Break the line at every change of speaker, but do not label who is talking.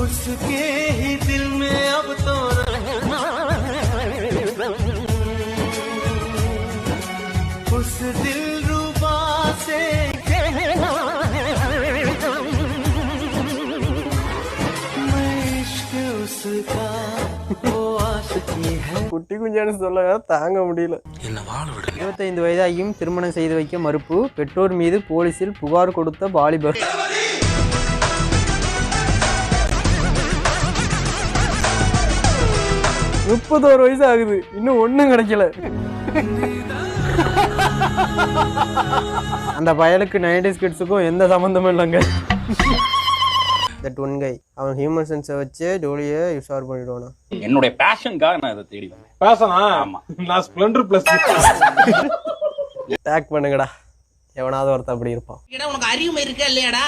उसके ही दिल में अब तो उस दिलरुबा से मैं इश्क उसका वो आशिकी है.
குட்டி குஞ்சானு சொல்ல தாங்க முடியல. 25 வயதாகியும் திருமணம் செய்து வைக்க மறுப்பு. பெற்றோர் மீது போலீசில் புகார் கொடுத்த வாலிபர். 31 வயசு ஆகுது, இன்னும் ஒண்ணும் கிடைக்கல. அந்த பயலுக்கு 90s கிட்ஸுக்கும் எந்த சம்பந்தமும் இல்லைங்க. தட் ஒன் கை அவன் ஹியூமன் சென்ஸை வச்சு டோலியை யூஸார் பண்ணிடுவானா.
என்னுடைய பேஷனுக்காக நான் இதை தேடி வந்தேன்.
பேசனா? ஆமா, நான் ஸ்ப்ளெண்டர் பிளஸ்
டேக் பண்ணுங்கடா, எவனாவது ஒருத்தன் அப்படி இருப்பான்.
உனக்கு அறிவு இருக்கா இல்லையாடா?